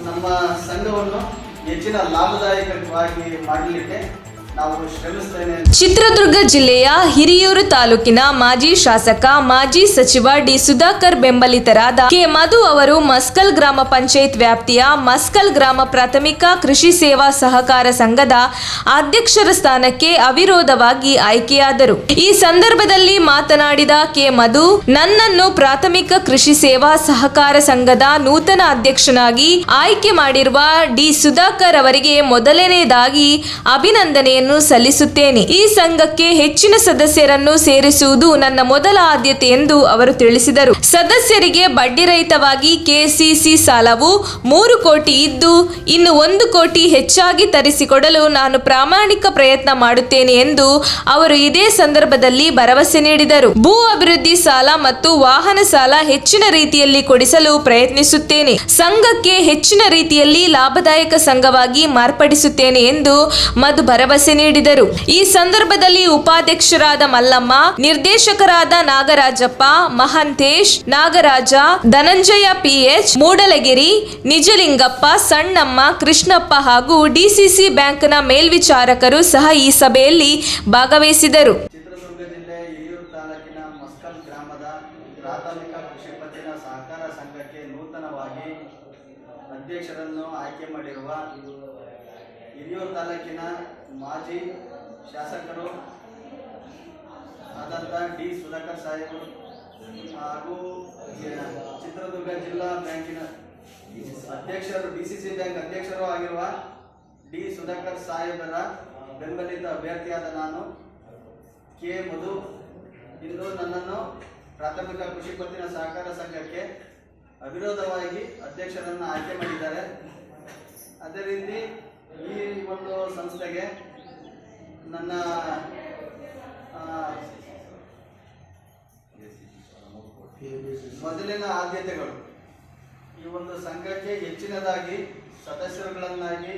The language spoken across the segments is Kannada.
ನಮ್ಮ ಸಂಘವನ್ನು ಹೆಚ್ಚಿನ ಲಾಭದಾಯಕವಾಗಿ ಮಾಡಲಿಕ್ಕೆ ನಾವು ಶ್ರಮಿಸ್ತೇನೆ. ಚಿತ್ರದುರ್ಗ ಜಿಲ್ಲೆಯ ಹಿರಿಯೂರು ತಾಲೂಕಿನ ಮಾಜಿ ಶಾಸಕ ಮಾಜಿ ಸಚಿವ ಡಿ ಸುಧಾಕರ್ ಬೆಂಬಲಿತರಾದ ಕೆ ಮಧು ಅವರು ಮಸ್ಕಲ್ ಗ್ರಾಮ ಪಂಚಾಯತ್ ವ್ಯಾಪ್ತಿಯ ಮಸ್ಕಲ್ ಗ್ರಾಮ ಪ್ರಾಥಮಿಕ ಕೃಷಿ ಸೇವಾ ಸಹಕಾರ ಸಂಘದ ಅಧ್ಯಕ್ಷರ ಸ್ಥಾನಕ್ಕೆ ಅವಿರೋಧವಾಗಿ ಆಯ್ಕೆಯಾದರು. ಈ ಸಂದರ್ಭದಲ್ಲಿ ಮಾತನಾಡಿದ ಕೆ ಮಧು, ನನ್ನನ್ನು ಪ್ರಾಥಮಿಕ ಕೃಷಿ ಸೇವಾ ಸಹಕಾರ ಸಂಘದ ನೂತನ ಅಧ್ಯಕ್ಷನಾಗಿ ಆಯ್ಕೆ ಮಾಡಿರುವ ಡಿ ಸುಧಾಕರ್ ಅವರಿಗೆ ಮೊದಲನೆಯದಾಗಿ ಅಭಿನಂದನೆಯನ್ನು ಸಲ್ಲಿಸುತ್ತೇನೆ. ಈ ಸಂಘಕ್ಕೆ ಹೆಚ್ಚಿನ ಸದಸ್ಯರನ್ನು ಸೇರಿಸುವುದು ನನ್ನ ಮೊದಲ ಆದ್ಯತೆ ಎಂದು ಅವರು ತಿಳಿಸಿದರು. ಸದಸ್ಯರಿಗೆ ಬಡ್ಡಿ ರಹಿತವಾಗಿ ಕೆಸಿಸಿ ಸಾಲವು 3 ಕೋಟಿ ಇದ್ದು ಇನ್ನು 1 ಕೋಟಿ ಹೆಚ್ಚಾಗಿ ತರಿಸಿಕೊಡಲು ನಾನು ಪ್ರಾಮಾಣಿಕ ಪ್ರಯತ್ನ ಮಾಡುತ್ತೇನೆ ಎಂದು ಅವರು ಇದೇ ಸಂದರ್ಭದಲ್ಲಿ ಭರವಸೆ ನೀಡಿದರು. ಭೂ ಅಭಿವೃದ್ಧಿ ಸಾಲ ಮತ್ತು ವಾಹನ ಸಾಲ ಹೆಚ್ಚಿನ ರೀತಿಯಲ್ಲಿ ಕೊಡಿಸಲು ಪ್ರಯತ್ನಿಸುತ್ತೇನೆ. ಸಂಘಕ್ಕೆ ಹೆಚ್ಚಿನ ರೀತಿಯಲ್ಲಿ ಲಾಭದಾಯಕ ಸಂಘವಾಗಿ ಮಾರ್ಪಡಿಸುತ್ತೇನೆ ಎಂದು ಮಧು ಭರವಸೆ ನೀಡಿದರು. ಈ ಸಂದರ್ಭದಲ್ಲಿ ಉಪಾಧ್ಯಕ್ಷರಾದ ಮಲ್ಲಮ್ಮ, ನಿರ್ದೇಶಕರಾದ ನಾಗರಾಜಪ್ಪ, ಮಹಂತೇಶ್, ನಾಗರಾಜ, ಧನಂಜಯ ಪಿಎಚ್, ಮೂಡಲಗಿರಿ, ನಿಜಲಿಂಗಪ್ಪ, ಸಣ್ಣಮ್ಮ, ಕೃಷ್ಣಪ್ಪ ಹಾಗೂ ಡಿಸಿಸಿ ಬ್ಯಾಂಕ್ನ ಮೇಲ್ವಿಚಾರಕರು ಸಹ ಈ ಸಭೆಯಲ್ಲಿ ಭಾಗವಹಿಸಿದರು. ಚಿತ್ರದುರ್ಗ ಜಿಲ್ಲೆ ಹಿರಿಯೂರು ತಾಲೂಕಿನ ಮಸ್ಕಲ್ ಗ್ರಾಮದ ಪ್ರಾಥಮಿಕ ಕೃಷಿ ಪತ್ತಿನ ಸಹಕಾರ ಸಂಘಕ್ಕೆ ನೂತನವಾಗಿ ಅಧ್ಯಕ್ಷರನ್ನು ಆಯ್ಕೆ ಮಾಡಿರುವ ಹಿರಿಯೂರು ತಾಲೂಕಿನ ಮಾಜಿ ಶಾಸಕರು ಆದಂಥ ಡಿ ಸುಧಾಕರ್ ಸಾಹೇಬರು ಹಾಗೂ ಚಿತ್ರದುರ್ಗ ಜಿಲ್ಲಾ ಬ್ಯಾಂಕಿನ ಅಧ್ಯಕ್ಷರು, ಡಿಸಿಸಿ ಬ್ಯಾಂಕ್ ಅಧ್ಯಕ್ಷರು ಆಗಿರುವ ಡಿ ಸುಧಾಕರ್ ಸಾಹೇಬರ ಬೆಂಬಲಿತ ಅಭ್ಯರ್ಥಿಯಾದ ನಾನು ಕೆ ಮಧು ಇಂದು ನನ್ನನ್ನು ಪ್ರಾಥಮಿಕ ಕೃಷಿ ಪತ್ತಿನ ಸಹಕಾರ ಸಂಘಕ್ಕೆ ಅವಿರೋಧವಾಗಿ ಅಧ್ಯಕ್ಷರನ್ನು ಆಯ್ಕೆ ಮಾಡಿದ್ದಾರೆ. ಅದೇ ರೀತಿ ಈ ಒಂದು ಸಂಸ್ಥೆಗೆ ನನ್ನ ಮೊದಲಿನ ಆದ್ಯತೆಗಳು ಈ ಒಂದು ಸಂಘಕ್ಕೆ ಹೆಚ್ಚಿನದಾಗಿ ಸದಸ್ಯರುಗಳನ್ನಾಗಿ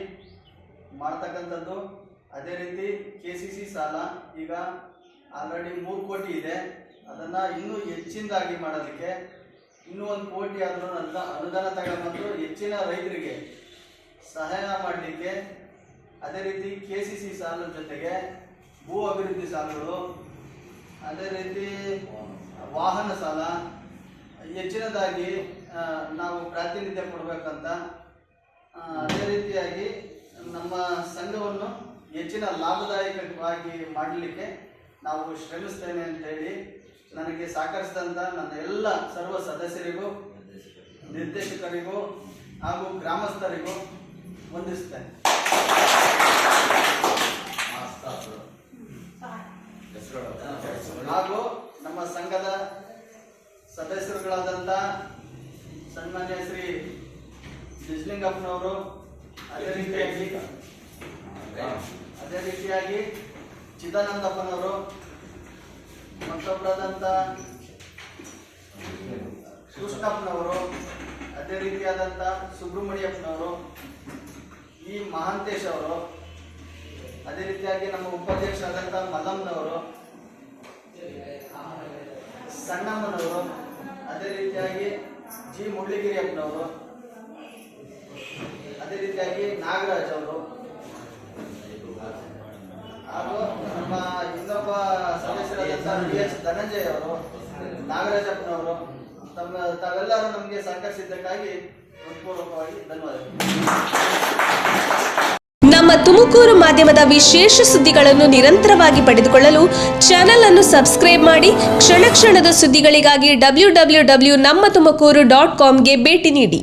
ಮಾಡ್ತಕ್ಕಂಥದ್ದು. ಅದೇ ರೀತಿ ಕೆಸಿಸಿ ಸಾಲ ಈಗ ಆಲ್ರೆಡಿ 3 ಕೋಟಿ ಇದೆ, ಅದನ್ನು ಇನ್ನೂ ಹೆಚ್ಚಿನದಾಗಿ ಮಾಡೋದಕ್ಕೆ ಇನ್ನೂ 1 ಕೋಟಿ ಆದರೂ ಅನುದಾನ ತಗೊಂಡು ಹೆಚ್ಚಿನ ರೈತರಿಗೆ ಸಹಾಯ ಮಾಡಲಿಕ್ಕೆ, ಅದೇ ರೀತಿ ಕೆಸಿಸಿ ಸಾಲದ ಜೊತೆಗೆ ಭೂ ಅಭಿವೃದ್ಧಿ ಸಾಲಗಳು, ಅದೇ ರೀತಿ ವಾಹನ ಸಾಲ ಹೆಚ್ಚಿನದಾಗಿ ನಾವು ಪ್ರಾತಿನಿಧ್ಯ ಕೊಡಬೇಕಂತ, ಅದೇ ರೀತಿಯಾಗಿ ನಮ್ಮ ಸಂಘವನ್ನು ಹೆಚ್ಚಿನ ಲಾಭದಾಯಕವಾಗಿ ಮಾಡಲಿಕ್ಕೆ ನಾವು ಶ್ರಮಿಸ್ತೇನೆ ಅಂತೇಳಿ ನನಗೆ ಸಹಕರಿಸಿದಂಥ ನನ್ನ ಎಲ್ಲ ಸರ್ವ ಸದಸ್ಯರಿಗೂ, ನಿರ್ದೇಶಕರಿಗೂ ಹಾಗೂ ಗ್ರಾಮಸ್ಥರಿಗೂ ವಂದಿಸ್ತೇನೆ. ಹಾಗೂ ನಮ್ಮ ಸಂಘದ ಸದಸ್ಯರುಗಳಾದಂಥ ಸನ್ಮಾನ್ಯ ಶ್ರೀ ನಿಜಲಿಂಗಪ್ಪನವರು, ಅದೇ ರೀತಿಯಾಗಿ ಚಿದಾನಂದಪ್ಪನವರು, ಮತ್ತೊಬ್ಬರಾದಂಥ ಕೃಷ್ಣಪ್ಪನವರು, ಅದೇ ರೀತಿಯಾದಂಥ ಸುಬ್ರಹ್ಮಣ್ಯಪ್ಪನವರು, ಈ ಮಹಾಂತೇಶ್ ಅವರು, ಅದೇ ರೀತಿಯಾಗಿ ನಮ್ಮ ಉಪಾಧ್ಯಕ್ಷರಾದಂಥ ಮಲ್ಲಮ್ಮನವರು, ಸಣ್ಣಮ್ಮನವರು, ಅದೇ ರೀತಿಯಾಗಿ ಜಿ ಮುರಳೀಗಿರಿಯಪ್ಪನವರು, ಅದೇ ರೀತಿಯಾಗಿ ನಾಗರಾಜ್ ಅವರು ಹಾಗೂ ನಮ್ಮ ಇನ್ನೊಬ್ಬ ಸದಸ್ಯರಾದಂಥ ಡಿ.ಎಚ್. ಧನಂಜಯ ಅವರು, ನಾಗರಾಜಪ್ಪನವರು ತಾವೆಲ್ಲರೂ ನಮಗೆ ಸಹಕರಿಸಿದ್ದಕ್ಕಾಗಿ ಹೃತ್ಪೂರ್ವಕವಾಗಿ ಧನ್ಯವಾದಗಳು. ನಮ್ಮ ತುಮಕೂರು ಮಾಧ್ಯಮದ ವಿಶೇಷ ಸುದ್ದಿಗಳನ್ನು ನಿರಂತರವಾಗಿ ಪಡೆದುಕೊಳ್ಳಲು ಚಾನೆಲ್ ಅನ್ನು ಸಬ್ಸ್ಕ್ರೈಬ್ ಮಾಡಿ. ಕ್ಷಣ ಕ್ಷಣದ ಸುದ್ದಿಗಳಿಗಾಗಿ www.nammathumakuru.com ಗೆ ಭೇಟಿ ನೀಡಿ.